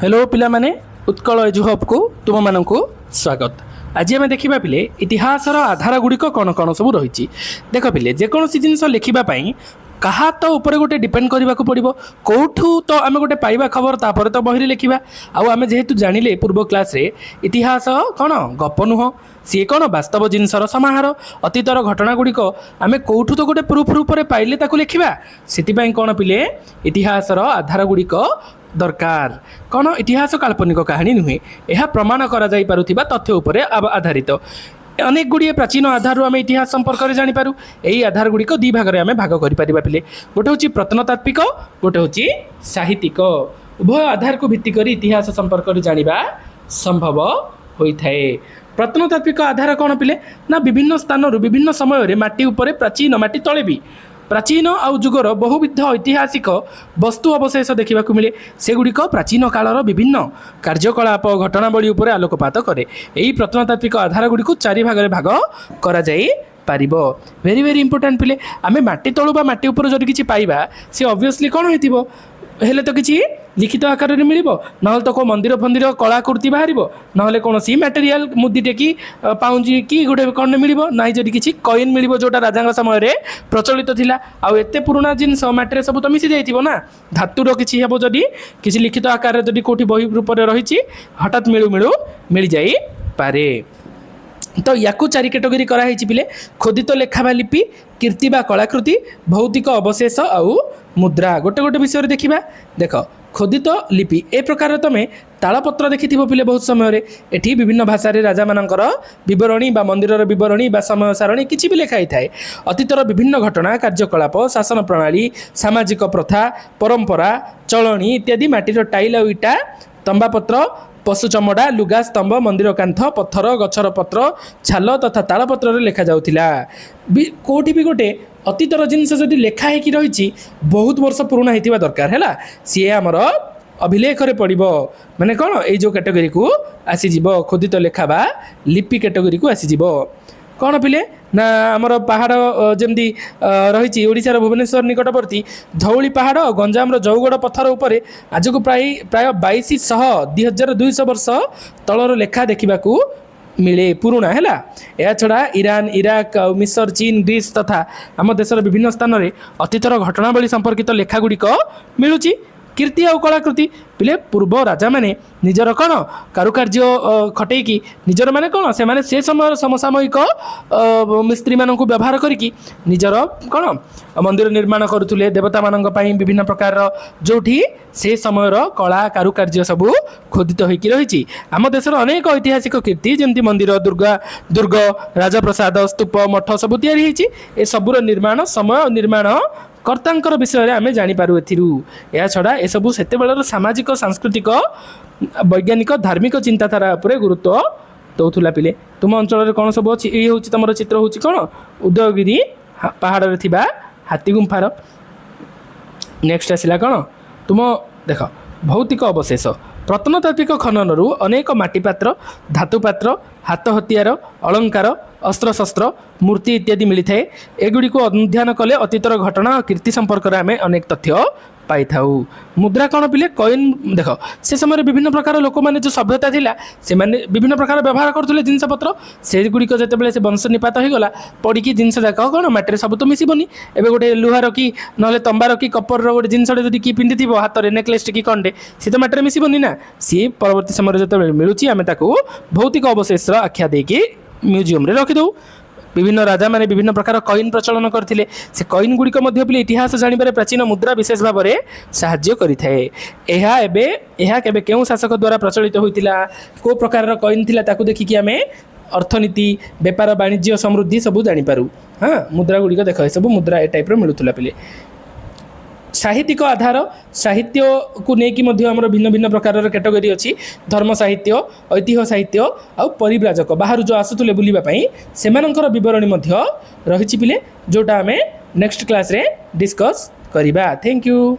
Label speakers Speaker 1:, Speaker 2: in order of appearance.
Speaker 1: Hello पिला माने Utkal एजु hub को तुम मानक स्वागत। आज आम देखा पिले इतिहासर आधार गुड़िक कौन कौन सब रही। देख पिले जेकोसी जिनस लिखापी कहा तो ऊपर गोटे डिपेंड करने को पड़ो कौटू तो आम गोटे पाइबा खबर तापर तो बही लिखा आम जेहेतु जानिले पूर्व क्लास रे इतिहास कौन गप नुह सी कौन वास्तव जिनसर समाहार अतीतर घटना गुड़िक आम कौटू तो गोटे प्रूफ रूप से पाइले लिखा से कौन पिले इतिहासर आधार गुड़िक दरकार कौन इतिहास काल्पनिक कहानी नुहे यह प्रमाण करा जाई पारुथिबा तथ्य उपरे आधारित अनेक गुड़िए प्राचीन आधार आम इतिहास संपर्क में जानीपारू। यही आधार गुड़िक दी भाग में आम भाग कर पिले गोटे हूँ प्रत्नतात्विक गोटे हूँ साहित्यिक उभय आधार को भित्ति कर इतिहास संपर्क में जाना संभव होता है। प्रत्नतात्विक आधार कौन पिले ना विभिन्न स्थान विभिन्न समय माटी उपरे प्राचीन माटी तले भी प्राचीन आउ जुगर बहुविध ऐतिहासिक वस्तु अवशेष देखा मिले सेगुड़िक प्राचीन कालर विभिन्न कार्यकलाप घटनावली उपर आलोकपात करे। यही प्रत्नतात्विक आधार गुड़ी चारि भाग में भाग करा जाई पारिबो। वेरी वेरी इंपोर्टेंट पिले आम माटी तलु बा माटी उपर जदि किछि पाइबा से ऑब्वियसली कौन होइतिबो हेले तो किछि लिखित आकार में मिल ना तो को मंदिर फंदिर कलाकृति बाहर ना कौन सी मटेरियल मुदीटे कि पाउंजी कि गोटे कौन मिल ना जदि किसी कॉइन मिल जोटा राजा समय प्रचलित थिला आउ एते पुराना जिनस माटी सब तो मिसी जाइथिबो ना धातुर किछि हेबो जदि किछि लिखित आकार जदि कोठी बही रूप में रही हठात मिलू मिलू मिल जाई पारे। तो याकू चारि कैटेगरी कराई पिले खोदित लेखा बा लिपि कीर्ति बा कलाकृति भौतिक अवशेष आउ मुद्रा गोटे गोटे विषय देखा। देख खोदित लिपि ए प्रकार तुम तालपत्र देखि पिले बहुत समय एठी विभिन्न भाषा राजा मानकर विवरणी बा मंदिर विवरणी बा समय सारणी किछि भी लिखाई थाए अतीतर विभिन्न घटना कार्यकलाप शासन प्रणाली सामाजिक प्रथा परंपरा चलणी इत्यादि माटीर टाइल और इटा तंबापत्र पशु चमड़ा लुगा स्तंभ मंदिर कांथ पत्थर गछर पत्र छाल तथा तालपत्र लिखा जाउथिला। कोठी भी गोटे अतीतर जिनस जदि लेखा होकि रही बहुत वर्ष पुराना होता दरकार है सी आमर अभिलेख रे पड़ो माने कौन ये जो कैटेगरी को आसीज खोदित लेखा बा लिपि कैटेगरी को आसीज कौन पिले ना आमर पहाड़ जमती रही ओडिशार भुवनेश्वर निकटवर्ती धौली पहाड़ गंजाम जौगड़ पत्थर उपर आज को प्राय 2200 वर्ष तलर लेखा देखा मिले पुराना है। या छड़ा ईरान इराक मिस्र चीन ग्रीस तथा आम देशर विभिन्न स्थान में अतीतर घटनावली संपर्कित लेखा गुड़िक मिलूची। कीर्ति और कलाकृति पिले पूर्व राजा माने निजर कौन कारुकार्य खटेकी निजर माने कौन से माने से समय समसामयिक मिस्त्री मानक व्यवहार करिकी निजर कौन मंदिर निर्माण करुले देवता मानक पई विभिन्न प्रकार जोठी से समयर कला कारुकार्य सबू खोदित होइकी रही। आम देशर अनेक ऐतिहासिक कीर्ति जमती मंदिर दुर्ग राजप्रसाद स्तूप मठ सब तैयारी होइछि ए सबुर निर्माण समय निर्माण कर्तांकर विषय में आम जानीपारू। या छड़ा ए सबू सेते बेलर सामाजिक सांस्कृतिक वैज्ञानिक धार्मिक चिंताधारा उपरे गुरुत्व दौथुला पिले। तुम अंचल कौन सब अच्छी ये हूँ तुम चित्र हूँ कौन उदयगिरी पहाड़ रे थिबा हाथी गुंफार। नेक्स्ट आसला कौन तुम देख भौतिक अवशेष प्रत्नतात्विक खननरू अनेक माटीपात्र धातुपात्र हाथ हथियार अलंकार अस्त्रशस्त्र मूर्ति इत्यादि मिलता है। एगुड़ी को अध्ययन कले अतीतर घटना और कीर्ति संपर्क में आम अनेक तथ्य पाई थाउ। मुद्रा कौन पिले कॉइन देख से समय विभिन्न प्रकार लोक मैंने जो सभ्यता थिला से माने विभिन्न प्रकार व्यवहार करते जिनपत्र से गुड़िक जिते से वंश निपात होगा पड़ी जिनस जाक कौन माटी सब तो मिसबनी एवं गोटे लुहार कि ना तंबार कि कपर गोटे जिनटे जब कि पिंधि हाथ में नेकलेस कि कंडे सी तो माटी मिसबनी ना सी परवर्ती समय जो मिलूँ आम भौतिक अवशेष आख्या देकी म्यूजियम रे रखिदऊ। विभिन्न राजा माने विभिन्न प्रकार कॉइन प्रचलन करथिले से कॉइन गुड़िक मध्य पिले इतिहास जानिबारे प्राचीन मुद्रा विशेष भाव में साहाय्य करिथाए। एहा केबे केउ शासक द्वारा प्रचलित होइतिला को प्रकार कॉइन थिला ताकू देखिकी आमे अर्थनीति व्यापार वाणिज्य समृद्धि सब जानी पारू। हाँ मुद्रा गुड़िक देख सब मुद्रा ए टाइप मिलूला पिले। साहित्यिक आधार साहित्य को लेकिन आमर भिन्न भिन्न प्रकार कैटेगरी अच्छी धर्म साहित्य ऐतिह्य साहित्य आ परिव्राजक बाहर जो आसुले बुलापाई से बरणी रही पिले जोटा आम नेक्स्ट क्लास रे डिस्कस करिबा। Thank you.